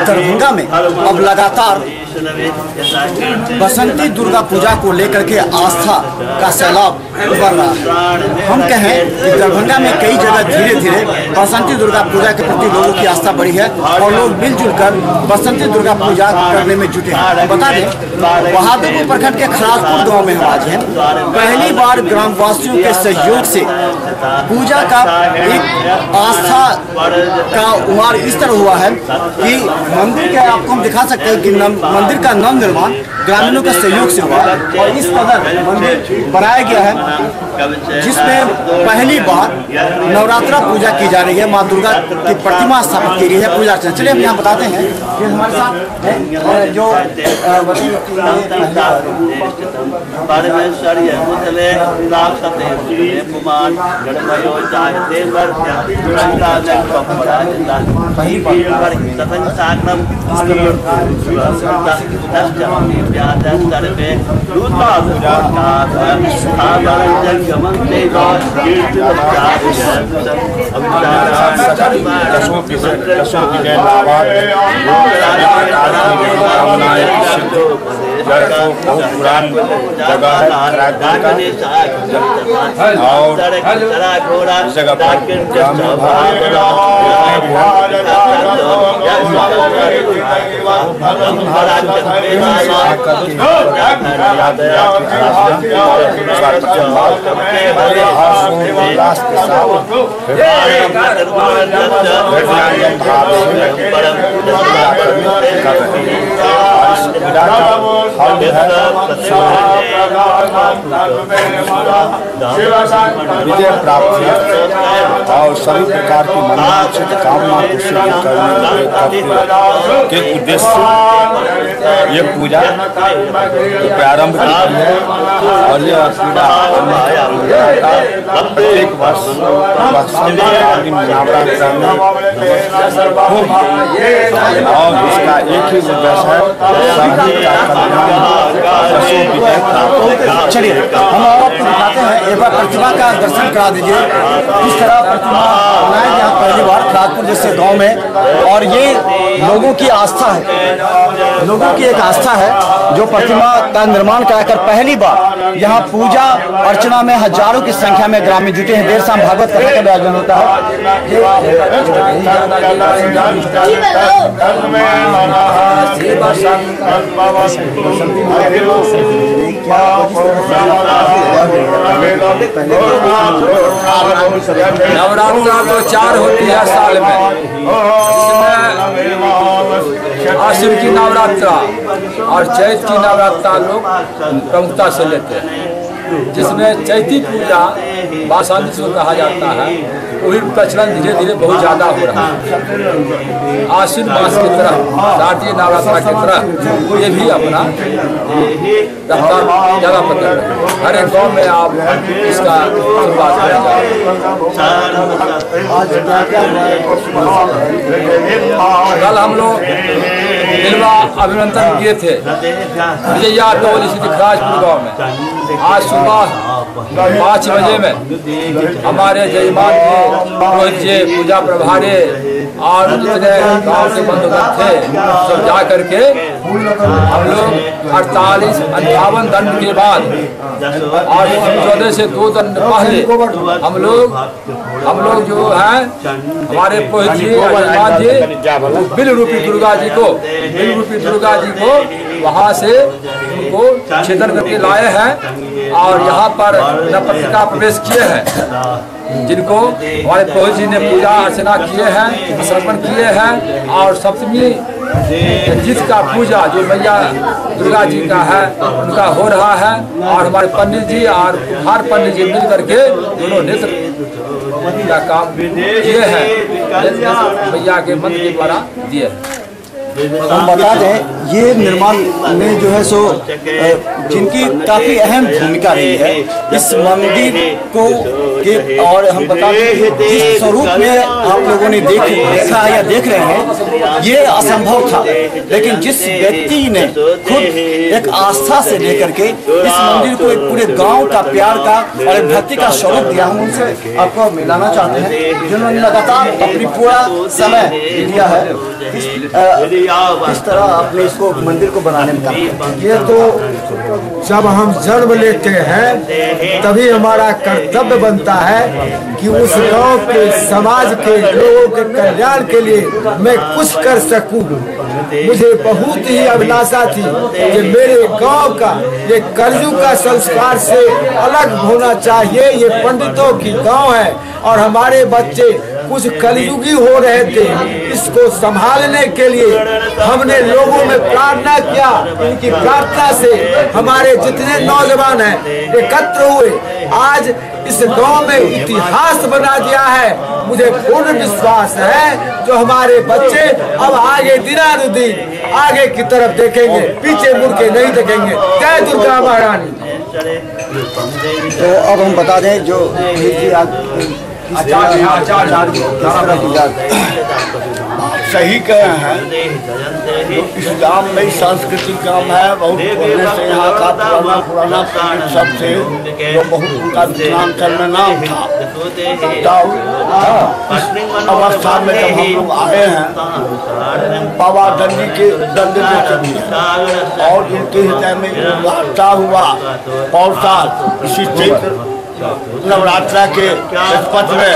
दरभंगा में अब लगातार बसंती दुर्गा पूजा को लेकर के आस्था का सैलाब उभर रहा है। हम कहें कि दरभंगा में कई जगह धीरे धीरे बसंती दुर्गा पूजा के प्रति लोगों की आस्था बढ़ी है और लोग मिलजुल कर बसंती दुर्गा पूजा करने में जुटे हैं। बता दें, बहादुरपुर प्रखंड के खराजपुर गांव में हम आज हैं। पहली बार ग्रामवासियों के सहयोग से पूजा का एक आस्था का उमार इस तरह हुआ है कि मंदिर के आपको हम दिखा सकते हैं कि मंदिर का नव निर्माण ग्रामीणों के सहयोग से हुआ और इस कदर मंदिर बनाया गया है जिसमें पहली बार नवरात्रा पूजा की जा रही है। माँ दुर्गा की प्रतिमा स्थापित की गई है, पूजा अर्चना। चलिए हम यहाँ बताते हैं कि हमारे साथ है जो विजय प्राप्त और सभी प्रकार की मनोवांछित कामना को सिद्ध करने के उद्देश्य से ये पूजा प्रारंभ की है और यह पूजा प्रत्येक वर्ष संध्याकालीन नवरात्र में और इसका एक ही उद्देश्य है सभी का कल्याण विजय प्राप्त। चलिए हम आपको दिखाते हैं, एक बार प्रतिमा का दर्शन करा दीजिए। इस तरह प्रतिमा बनाया गया पहली बार खराजपुर जैसे गांव में और ये लोगों की आस्था है, लोगों की एक आस्था है जो प्रतिमा का निर्माण कराकर पहली बार यहाँ पूजा अर्चना में हजारों की संख्या में ग्रामीण जुटे हैं। देर शाम भागवत कथा का आयोजन होता है। नवरात्रा तो 4 होती है साल में, आश्विन की नवरात्रा और चैत की नवरात्रा लोग प्रमुखता से लेते हैं, जिसमें चैती पूजा बासंती से कहा जाता है। वही प्रचलन धीरे धीरे बहुत ज़्यादा हो रहा है। आश्विन मास की तरह शारदीय नवरात्रा की तरह ये भी अपना रफ्तार जगह पकड़ रहे हैं। हर एक गाँव में आप इसका शुरुआत करेंगे। कल हम लोग दिलवा अभिनंदन किए थे विजया टोली स्थित खराजपुर गाँव में। आज सुबह 5 बजे में हमारे जजमान थे, रोहित जी, पूजा प्रभारी और जितने गाँव के बंधुगण थे सब जा करके हम लोग 48-58 दंड के बाद और 14 से 2 दंड पहले हम लोग जो हैं हमारे रोहित जी जजमान जी बिल रूपी दुर्गा जी को वहाँ से उनको छेदन करके लाए हैं और यहाँ पर पत्रिका प्रवेश किए हैं, जिनको हमारे प्रभु जी ने पूजा अर्चना किए हैं, समर्पण किए हैं। और सप्तमी जिसका पूजा जो मैया दुर्गा जी का है उनका हो रहा है और हमारे पंडित जी और कुम्हार पंडित जी मिल करके दोनों नेत्र का काम किए हैं, मैया के मंत्र के द्वारा दिए। हम बता दें ये निर्माण में जो है सो जिनकी काफ़ी अहम भूमिका रही है इस मंदिर को के, और हम बता दें जिस स्वरूप में आप लोगों ने देखा या देख रहे हैं ये असंभव था, लेकिन जिस व्यक्ति ने खुद एक आस्था से लेकर के इस मंदिर को एक पूरे गांव का प्यार का और एक भक्ति का स्वरूप दिया, हम उनसे आपको मिलाना चाहते हैं जिन्होंने लगातार अपनी पूरा समय दिया है किस तरह आपने इसको मंदिर को बनाने में काम किया? ये तो जब हम जन्म लेते हैं तभी हमारा कर्तव्य बनता है कि उस गांव के समाज के लोगों के कल्याण के लिए मैं कुछ कर सकूं। मुझे बहुत ही अभिलाषा थी कि मेरे गांव का ये कलयुग का संस्कार से अलग होना चाहिए। ये पंडितों की गांव है और हमारे बच्चे कुछ कलयुगी हो रहे थे। इसको संभालने के लिए हमने लोगों में प्रार्थना किया। इनकी प्रार्थना से हमारे जितने नौजवान हैं एकत्र हुए, आज इस गांव में इतिहास बना दिया है। मुझे पूर्ण विश्वास है जो हमारे बच्चे अब आगे दिनानुदिन आगे की तरफ देखेंगे, पीछे मुड़ के नहीं देखेंगे। जय दुर्गा महारानी। तो अब हम बता दें जो सही कहे हैं। इस्लाम में सांस्कृतिक काम है, बहुत पहले से यहाँ का पुराना सबसे जो बहुत उनका मिथिलांचल में नाम था। अवस्था में जब हम लोग आए हैं, बाबा दंडी के दंड और इनके हृदय में वार्ता हुआ। और साल इसी चैत्र नवरात्रा के पथ में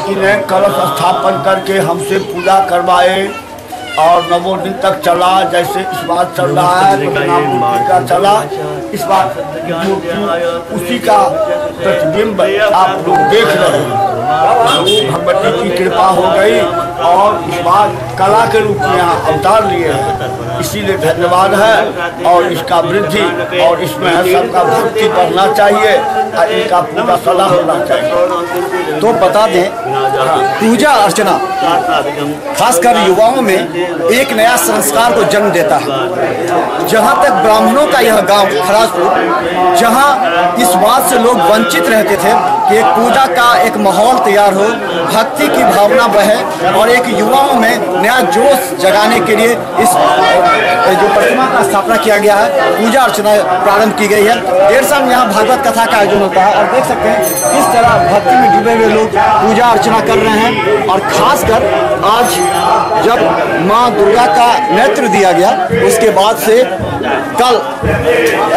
इन्हें कलश स्थापन करके हमसे पूजा करवाए और 9 दिन तक चला। जैसे इस बार चल रहा है मूर्ति का चला, इस बार उसी का प्रतिबिंब आप लोग देख रहे हैं। भगवती की कृपा हो गई और इस बार कला के रूप में यहाँ अवतार लिए हैं, इसीलिए धन्यवाद है। और इसका वृद्धि और इसमें सबका भक्ति बढ़ना चाहिए और इनका पूरा सलाह होना चाहिए। तो बता दें, पूजा अर्चना खासकर युवाओं में एक नया संस्कार को जन्म देता है। जहाँ तक ब्राह्मणों का यह गांव खराजपुर, जहाँ इस बात से लोग वंचित रहते थे कि एक पूजा का एक माहौल तैयार हो, भक्ति की भावना बहे और एक युवाओं में नया जोश जगाने के लिए इस जो प्रतिमा का स्थापना किया गया है, पूजा अर्चना प्रारंभ की गई है। देर शाम यहाँ भागवत कथा का आयोजन होता है और देख सकते हैं किस तरह भक्ति में डूबे हुए लोग पूजा अर्चना कर रहे हैं। और खासकर आज जब माँ दुर्गा का नेत्र दिया गया, उसके बाद से कल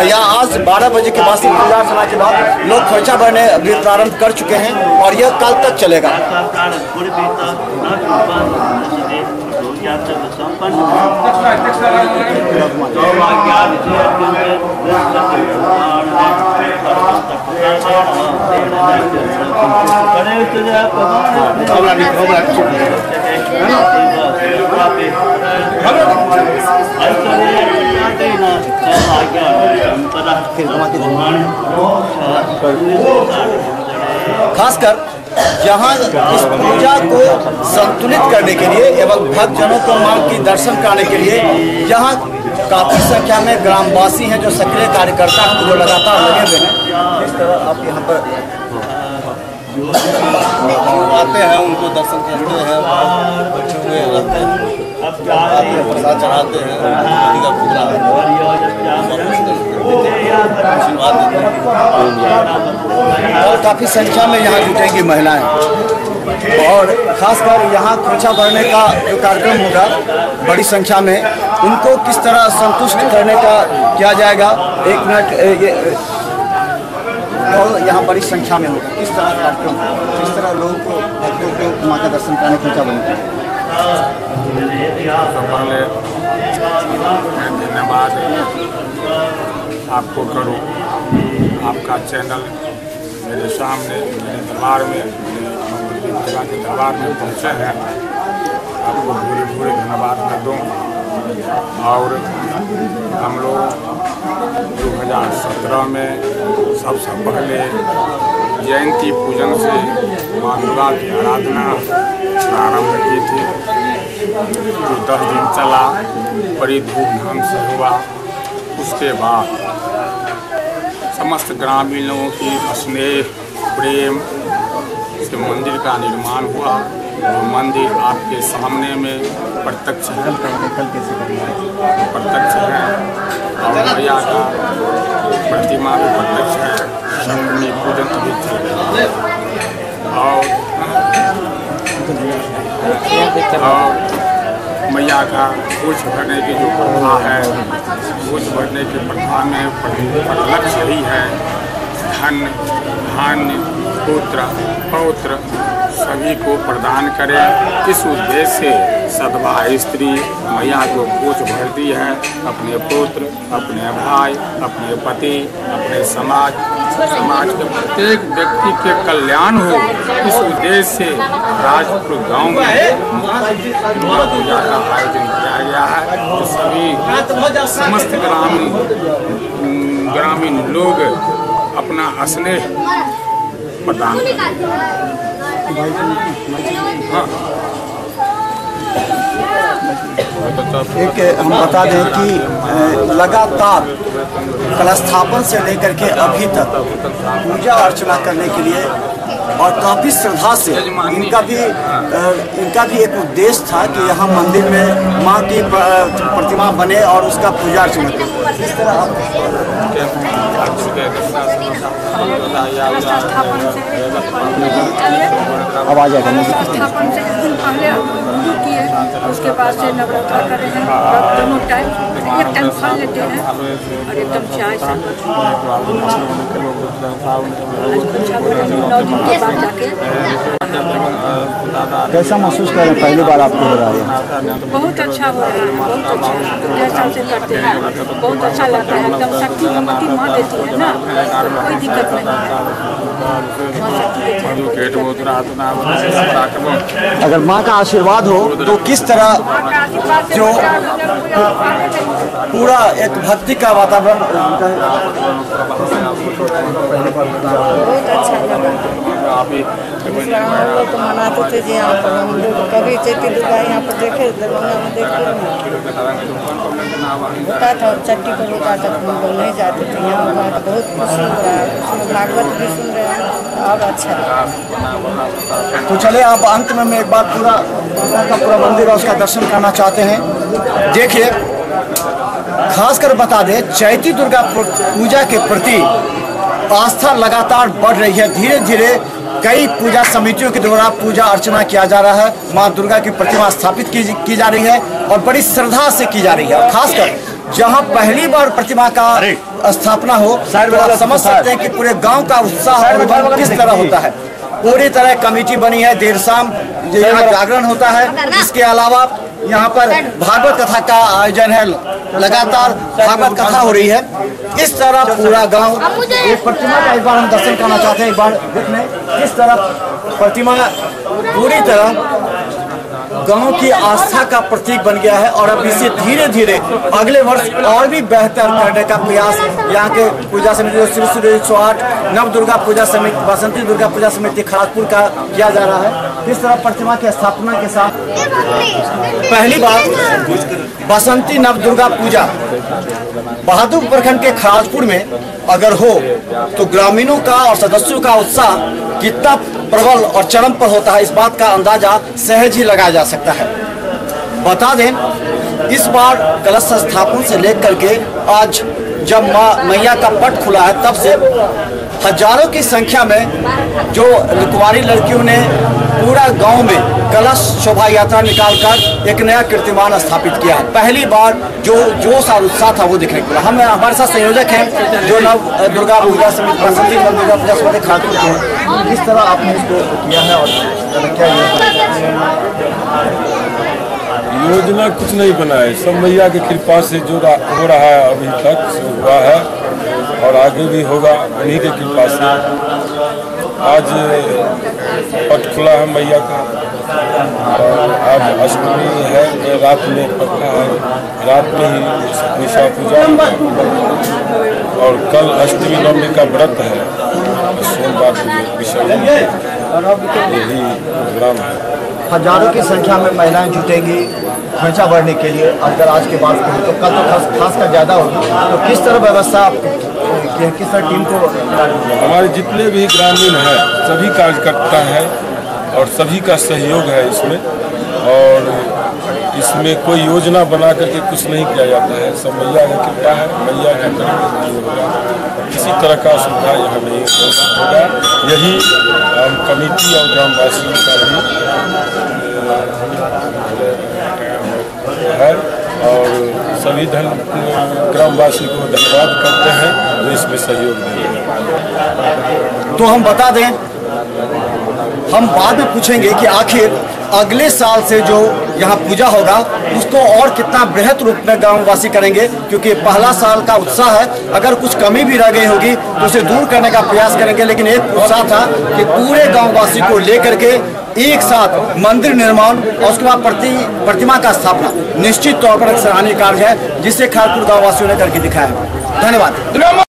या आज 12 बजे के बाद से पूजा अर्चना के बाद लोग खोइछा भरने भी प्रारंभ कर चुके हैं और यह कल तक चलेगा। खासकर यहाँ इस पूजा को संतुलित करने के लिए एवं भक्तजनों को मां की दर्शन कराने के लिए यहाँ काफी संख्या में ग्रामवासी हैं जो सक्रिय कार्यकर्ता हैं, जो लगातार लगे हुए हैं। इस तरह आप यहाँ पर आते हैं, उनको दर्शन करते हैं, बैठे हुए रहते हैं, प्रसाद चढ़ाते हैं, आशीर्वाद देते हैं और काफ़ी संख्या में यहाँ जुटेंगी महिलाएं। और खासकर यहाँ खोइछा भरने का जो कार्यक्रम होगा, बड़ी संख्या में उनको किस तरह संतुष्ट करने का किया जाएगा। 1 मिनट और यहाँ बड़ी संख्या में होगा, किस तरह कार्यक्रम, किस तरह लोगों को भक्तों को माँ का दर्शन कराने खोइछा भरने। धन्यवाद आपको करूँ, आपका चैनल मेरे सामने मेरे दरबार में के दरबार में पहुँचे हैं, आपको भूरे धन्यवाद मैं दूँ। और हम लोग 2017 में सबसे पहले जयंती पूजन से माँ दुर्गा की आराधना प्रारंभ की थी, जो 10 दिन चला, बड़ी धूमधाम से हुआ। उसके बाद समस्त ग्रामीण लोगों की स्नेह प्रेम से मंदिर का निर्माण हुआ। वो मंदिर आपके सामने में प्रत्यक्ष है, और मैया का प्रतिमा भी प्रत्यक्ष है। सप्तमी पूजन अभी चल रहा है और मैया का बोझ भरने की जो प्रथा है, बोझ भरने की प्रथा में लक्ष्य ही है धन धान्य पुत्र पौत्र सभी को प्रदान करें। इस उद्देश्य से सदवा स्त्री मैया को बोझ भरती है अपने पुत्र, अपने भाई, अपने पति, अपने समाज के प्रत्येक व्यक्ति के कल्याण हो, इस उद्देश्य से राजपुर गांव में दुर्गा पूजा का आयोजन किया गया है। तो सभी समस्त ग्रामीण लोग अपना स्नेह प्रदान एक हम बता दें कि लगातार कलस्थापन से लेकर के अभी तक पूजा अर्चना करने के लिए और काफ़ी श्रद्धा से इनका भी एक उद्देश्य था कि यहाँ मंदिर में माँ की प्रतिमा बने और उसका पूजा अर्चना करें। इस तरह अब आ जाएगा स्थापन से एक दिन पहले किए, उसके बाद से नवरात्रा कर रहे हैं दोनों टाइम, एक टाइम फल लेते हैं और एकदम चाय से 9 दिन के बाद जाके। कैसा महसूस कर रहे हैं? पहली बार आपको हो रहा है? बहुत अच्छा हो रहा है, बहुत अच्छा। 2 साल से करते हैं, बहुत अच्छा लगता है। एकदम शक्ति भगवती माँ देती है ना, कोई दिक्कत नहीं है। अगर माँ का आशीर्वाद हो तो किस तरह जो पूरा एक भक्ति का वातावरण बहुत अच्छा लगा। हम लोग तो मनाते थे जी, यहाँ पर हम लोग कभी चैती दुर्गा यहाँ पर देखे, दरभंगा में देखते होता था, चट्टी पर होता था, हम लोग नहीं जाते थे। यहाँ हुआ तो बहुत खुशी हो रहा है, भागवत भी सुन रहे हैं, अब अच्छा। तो चले आप अंत में एक बार पूरा मंदिर और उसका दर्शन करना चाहते हैं। देखिए, खासकर बता दें, चैती दुर्गा पूजा के प्रति आस्था लगातार बढ़ रही है। धीरे धीरे कई पूजा समितियों के द्वारा पूजा अर्चना किया जा रहा है, माँ दुर्गा की प्रतिमा स्थापित की जा रही है और बड़ी श्रद्धा से की जा रही है। खासकर जहाँ पहली बार प्रतिमा का स्थापना हो तो आप समझ सकते हैं कि पूरे गांव का उत्साह और उमंग किस तरह होता है। पूरी तरह कमेटी बनी है, देर शाम यहाँ जागरण होता है। इसके अलावा यहाँ पर भागवत कथा का आयोजन है, लगातार भागवत कथा हो रही है। इस तरह पूरा गांव एक प्रतिमा का एक बार हम दर्शन करना चाहते हैं। एक बार देखने किस तरह प्रतिमा पूरी तरह गांव की आस्था का प्रतीक बन गया है और अब इसे धीरे धीरे अगले वर्ष और भी बेहतर करने का प्रयास यहाँ के पूजा समिति श्री श्री 108 नव दुर्गा पूजा समिति बसंती दुर्गा पूजा समिति खड़गपुर का किया जा रहा है। इस तरह प्रतिमा की स्थापना के साथ पहली बार बसंती नव दुर्गा पूजा बहादुर प्रखंड के खड़गपुर में अगर हो तो ग्रामीणों का और सदस्यों का उत्साह कितना प्रबल और चरम पर होता है, इस बात का अंदाजा सहज ही लगाया जा सकता है। बता दें, इस बार कलश स्थापन से लेकर के आज जब माँ मैया का पट खुला है तब से हजारों की संख्या में जो कुंवारी लड़कियों ने पूरा गांव में कलश शोभा यात्रा निकालकर एक नया कीर्तिमान स्थापित किया है। पहली बार जो जोश और उत्साह था वो देखने को मिला। हम हमारे साथ संयोजक हैं जो नव दुर्गा पूजा समिति बसंती नव दुर्गा पूजा समिति खड़गपुर के हैं। किस तरह आपने इसको किया है और क्या योजना कुछ नहीं बना है, सब मैया की कृपा से जो हो रहा है अभी तक हुआ है और आगे भी होगा उन्हीं की कृपा से। आज पट खुला है मैया का और आज अष्टमी है, रात में पटना है, रात में ही निशा पूजा और कल अष्टमी नवमी का व्रत है, सोमवार यही प्रोग्राम है। हजारों की संख्या में महिलाएं जुटेंगी खर्चा बढ़ने के लिए। अगर आज के बाद तो कल तो खासकर ज़्यादा होगी, तो किस तरह व्यवस्था किस तरह टीम को? हमारे जितने भी ग्रामीण हैं सभी कार्यकर्ता हैं और सभी का सहयोग है इसमें, और इसमें कोई योजना बना करके कुछ नहीं किया जाता है। सब मैया की कृपा है, मैया का करके होगा, किसी तरह का सुविधा यहाँ नहीं होगा। यही हम कमेटी और ग्रामवासियों का भी है और सभी ग्रामवासी को धन्यवाद करते हैं जो इसमें सहयोग देंगे। तो हम बता दें, हम बाद में पूछेंगे कि आखिर अगले साल से जो यहाँ पूजा होगा उसको और कितना बृहद रूप में ग्रामवासी करेंगे, क्योंकि पहला साल का उत्साह है। अगर कुछ कमी भी रह गई होगी तो उसे दूर करने का प्रयास करेंगे, लेकिन एक उत्साह था कि पूरे गांववासी को लेकर के एक साथ मंदिर निर्माण और उसके बाद प्रतिमा का स्थापना निश्चित तौर पर एक सराहनीय कार्य है, जिसे खारपुर गांववासियों ने करके दिखाया है। धन्यवाद।